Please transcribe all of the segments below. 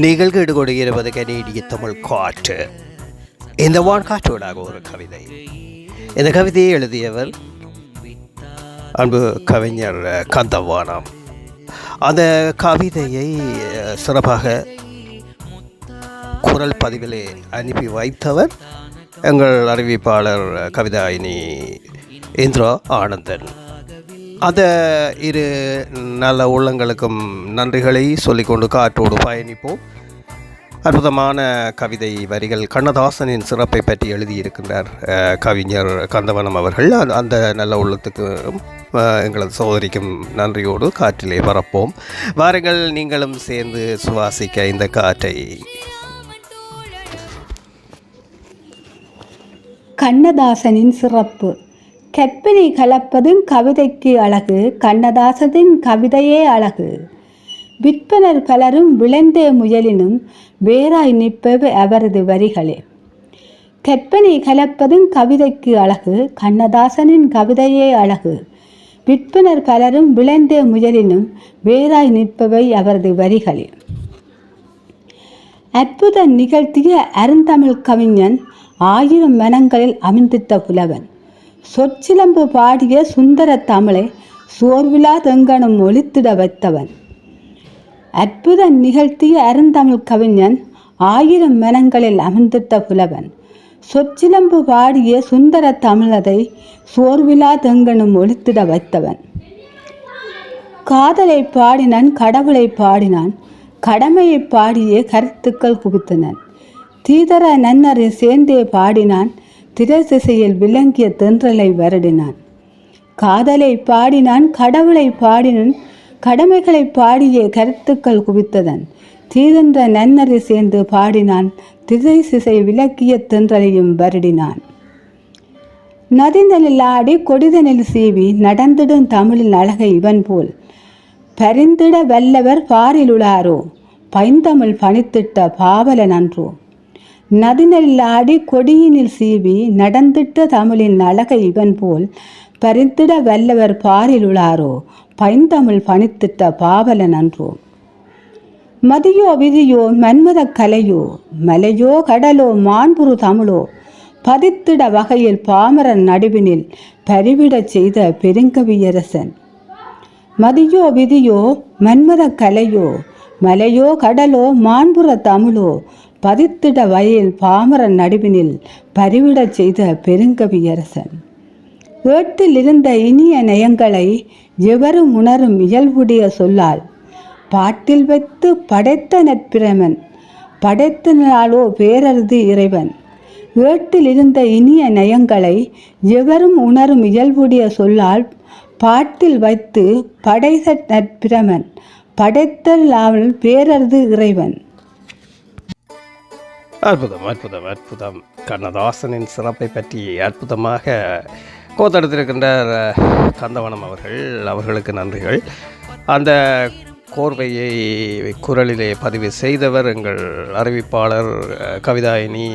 நீங்கள் கேட்டுக்கொண்டிருப்பது கனேடிய தமிழ் காற்று. இந்த வான்காற்றோடாக ஒரு கவிதை. இந்த கவிதையை எழுதியவர் அன்பு கவிஞர் கந்தவானம். அந்த கவிதையை சிறப்பாக குரல் பதிவிலே அனுப்பி வைத்தவர் எங்கள் அறிவிப்பாளர் கவிதாயினி இந்திரா ஆனந்தன். அந்த இரு நல்ல உள்ளங்களுக்கும் நன்றிகளை சொல்லிக்கொண்டு காற்றோடு பயணிப்போம். அற்புதமான கவிதை வரிகள் கண்ணதாசனின் சிறப்பை பற்றி எழுதியிருக்கின்றார் கவிஞர் கந்தவனம் அவர்கள். அந்த நல்ல உள்ளத்துக்கு எங்களது சகோதரிக்கும் நன்றியோடு காற்றிலே பரப்போம். வாருங்கள், நீங்களும் சேர்ந்து சுவாசிக்க இந்த காற்றை. கண்ணதாசனின் சிறப்பு. கற்பனை கலப்பதும் கவிதைக்கு அழகு, கண்ணதாசனின் கவிதையே அழகு. விற்பனர் பலரும் விளைந்தே முயலினும் வேறாய் நிற்பவை அவரது வரிகளே. கற்பனை கலப்பதும் கவிதைக்கு அழகு, கண்ணதாசனின் கவிதையே அழகு. விற்பனர் பலரும் விளைந்தே முயலினும் வேறாய் நிற்பவை அவரது வரிகளே. அற்புதம் நிகழ்த்திய அருந்தமிழ் கவிஞன், ஆயிரம் மனங்களில் அமிழ்ந்திட்ட புலவன். சொற்சிலம்பு பாடிய சுந்தர தமிழை சோர்விலா தெங்கனும் ஒளித்திட வைத்தவன். அற்புதம் நிகழ்த்திய அருந்தமிழ் கவிஞன், ஆயிரம் மனங்களில் அமிழ்ந்திட்ட புலவன். சொற்சிலம்பு பாடிய சுந்தர தமிழதை சோர்விலா தெங்கனும் ஒளித்திட வைத்தவன். காதலை பாடினான், கடவுளை பாடினான், கடமையை பாடிய கருத்துக்கள் குவித்தனன். தீதர நன்னரை சேர்ந்தே பாடினான், திரை திசையில் விளங்கிய தென்றலை வருடினான். காதலை பாடினான், கடவுளை பாடினான், கடமைகளை பாடிய கருத்துக்கள் குவித்ததன். தீதென்ற நன்னரை சேர்ந்து பாடினான், திரை திசை விளக்கிய தென்றலையும் வருடினான். நதிந்தனில் ஆடி கொடிதனில் சீவி நடந்திடும் தமிழின் அழகை இவன் போல் பரிந்திட வல்லவர் பாரிலுளாரோ, பைந்தமிழ் பணித்திட்ட பாவலன் அன்றோ. நதிநெல் ஆடி கொடியினில் சீவி நடந்திட்ட தமிழின் அழகை இவன் போல் பரிந்திட வல்லவர் பாரிலுளாரோ, பைந்தமிழ் பணித்திட்ட பாவலன் அன்றோ. மதியோ விதியோ மன்மத கலையோ, மலையோ கடலோ மாண்புரு தமிழோ, பதித்திட வகையில் பாமரன் நடுவினில் பரிவிடச் செய்த பெருங்கவியரசன். மதியோ விதியோ மன்மத கலையோ, மலையோ கடலோ மாண்புற தமிழோ, பதித்திட வயல் பாமரன் நடுவினில் பரிவிடச் செய்த பெருங்கவியரசன். ஏட்டில் இருந்த இனிய நயங்களை எவரும் உணரும் இயல்புடைய சொல்லால் பாட்டில் வைத்து படைத்த நற்பிரமன், படைத்தனாலோ பேரருது இறைவன். ஏட்டில் இருந்த இனிய நயங்களை எவரும் உணரும் இயல்புடைய சொல்லால் பாட்டில் வைத்து படைத்த நற்பிரமன், படைத்தலால் பேரருது இறைவன். அற்புதம், அற்புதம், அற்புதம். கண்ணதாசனின் சிறப்பை பற்றி அற்புதமாக கோத்தெடுத்திருக்கின்றார் கந்தவனம் அவர்களுக்கு நன்றிகள். அந்த கோர்வையை குரலிலே பதிவு செய்தவர் எங்கள் அறிவிப்பாளர் கவிதாயினி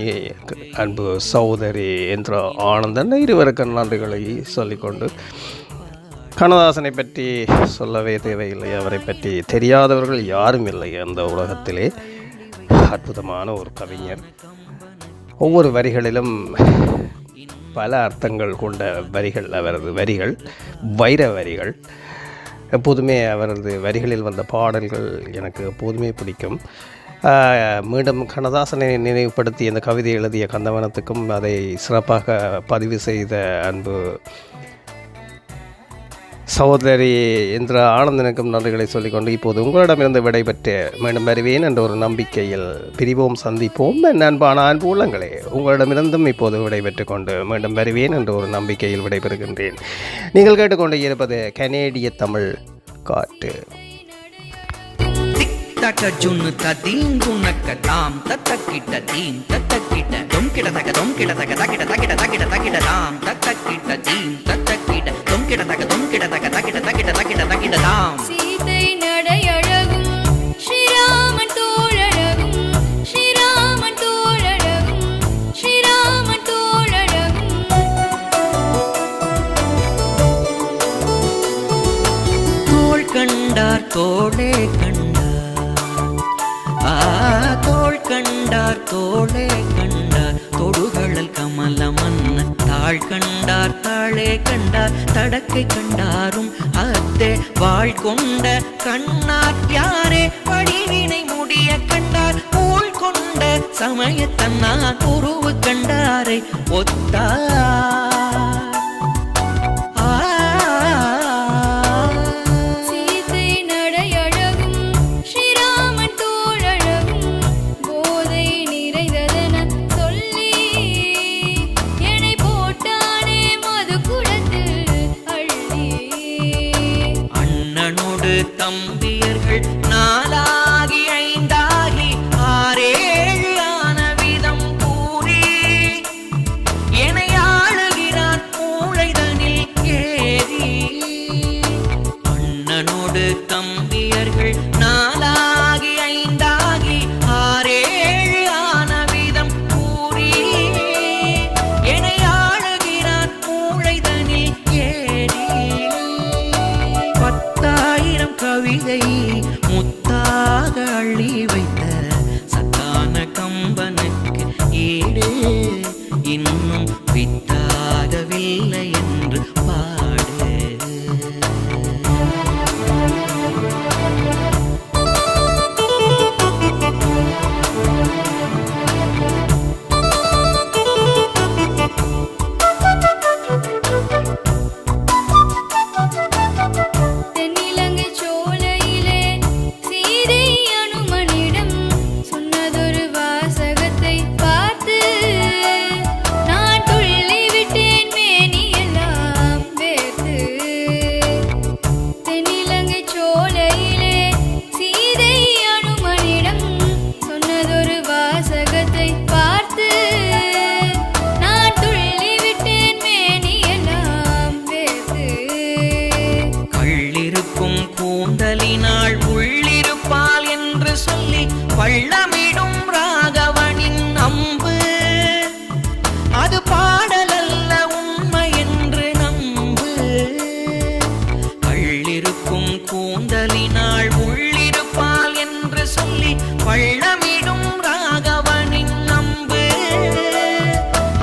அன்பு சகோதரி இந்திரா ஆனந்தன். இருவருக்கு நன்றிகளை சொல்லிக்கொண்டு, கண்ணதாசனை பற்றி சொல்லவே தேவையில்லை. அவரை பற்றி தெரியாதவர்கள் யாரும் இல்லை அந்த உலகத்திலே. அற்புதமான ஒரு கவிஞர். ஒவ்வொரு வரிகளிலும் பல அர்த்தங்கள் கொண்ட வரிகள் அவரது வரிகள், வைர வரிகள். எப்போதுமே அவரது வரிகளில் வந்த பாடல்கள் எனக்கு எப்போதுமே பிடிக்கும். மீண்டும் கண்ணதாசனை நினைவுபடுத்தி இந்த கவிதை எழுதிய கந்தவனத்துக்கும் அதை சிறப்பாக பதிவு செய்த அன்பு சகோதரி இந்திரா ஆனந்தனுக்கும் நன்றிகளை சொல்லிக்கொண்டு, இப்போது உங்களிடமிருந்து விடைபெற்று மீண்டும் வருவேன் என்ற ஒரு நம்பிக்கையில் பிரிவோம், சந்திப்போம். அன்பான அன்பு உள்ளங்களே, உங்களிடமிருந்தும் இப்போது விடைபெற்று கொண்டு மீண்டும் வருவேன் என்ற ஒரு நம்பிக்கையில் விடைபெறுகின்றேன். நீங்கள் கேட்டுக்கொண்டு இருப்பது கனேடிய தமிழ் காற்று. சீதை நடையழகும் ஸ்ரீராமன் தோழழகும், ஸ்ரீராமன் தோழழகும், ஸ்ரீராமன் தோழழகும். தோள் கண்டார் தோளே கண்டார், கண்டார் தோளே கண்டார் தொடுகளல் கமல மன்னன் தாழ் கண்டார் தாளே கண்டார் தடக்கை கண்டாரும் அத்தே வாழ் கொண்ட கண்ணார் யாரே வடிவினை முடிய கண்டார் ஊழ் கொண்ட சமய தன்னார் உருவு கண்டாரை ஒத்தார் சீதை நடையழகும் ஸ்ரீராமன் தோழழகும் போதை நிறைந்ததென சொல்லி என்னை போட்டானே மது குடத்தில் அள்ளி அண்ணனோடு தம்பியர்கள் நாலாகி ஐந்தாகி ஆறேழு ஆன விதம் கூறி என்னை ஆளுகிறான் மூளைதனில் ஏறி அண்ணனோடு தம்பியர்கள் நாலாகி ஐந்தாகி ஆறேழு ஆன விதம் கூறி என்னை ஆளுகிறான் மூளைதனில் ஏறி 10,000 கவிதை முத்தாக அள்ளி வைத்த சத்தான கம்பனுக்கு ஈடு இன்னும் வித்தாகவில்லை என்று பாடு. தென்னிலங்கை சோலையிலே சீதை அனுமனிடம் சொன்னதொரு வாசகத்தை பார்த்து நான் துள்ளி விட்டேன் மேனியெல்லாம் வேர்த்து. தென்னிலங்கை சோலையிலே சீதை அனுமனிடம் சொன்னதொரு வாசகத்தை பார்த்து நான் துள்ளி விட்டேன் மேனியெல்லாம் வேர்த்து. கள்ளிருக்கும் கூந்தலினாள் உள்ளிருப்பாள் என்று சொல்லி பள்ளமிடும் ராகவனின் அம்பு அது பாடலல்ல உண்மை என்று நம்பு. கள்ளிருக்கும் கூந்தலினாள் உள்ளிருப்பாள் என்று சொல்லி பள்ளமிடும் ராகவனின் அம்பு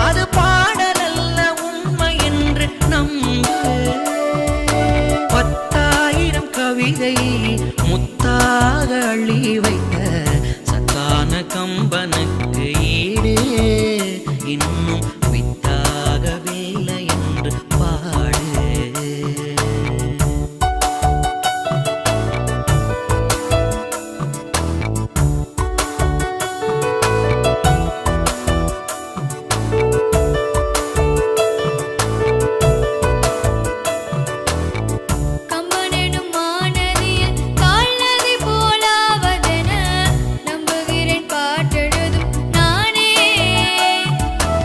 அது பாடலல்ல உண்மை என்று நம்பு. 10,000 கவிதை முத்தாக அள்ளி வைத்த சத்தான கம்பனுக்கு ஈடு இன்னும் வித்தாகவில்லை என்று பாடு. கம்பனெனும் மானதியில் கால்நகை போலாவதென நம்புகிறேன் பாட்டெழுதும் நானே.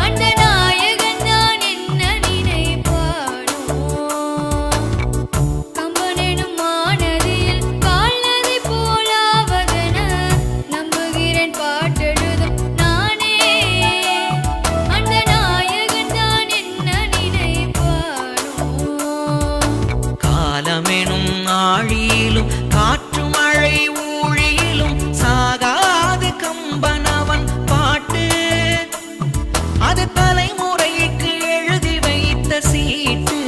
அந்த நாயகன் தான் என்ன நினைப்பானோ. கம்பனெனும் மானதியில் கால்நகை போலாவதென நம்புகிறேன் பாட்டெழுதும் நானே. அந்த நாயகன் தான் என்ன நினைப்பானோ. காலமெனும் ஆழியிலும் காற்று மழை ஊழியிலும் சாகாது கம்பனவன் பாட்டு அது தலைமுறைக்கு எழுதி வைத்த சீட்டு.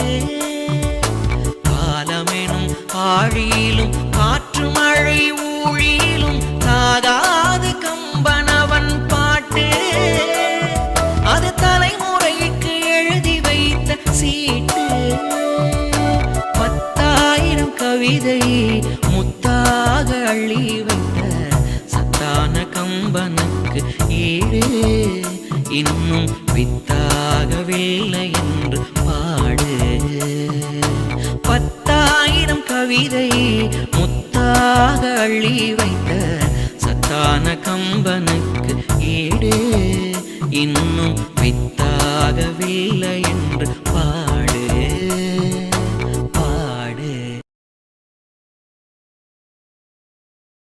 காலமெனும் ஆழியிலும் காற்று மழை ஊழியிலும் சாகாது கம்பனவன் பாட்டு அது தலைமுறைக்கு எழுதி வைத்த சீட்டு. 10,000 கவிதை முத்தாக அள்ளி வைத்த சத்தான கம்பனுக்கு ஈடு இன்னும் வித்தாகவில்லை என்று பாடு. 10,000 கவிதை முத்தாக அள்ளி வைத்த சத்தான கம்பனுக்கு ஈடு இன்னும் வித்தாகவில்லை என்று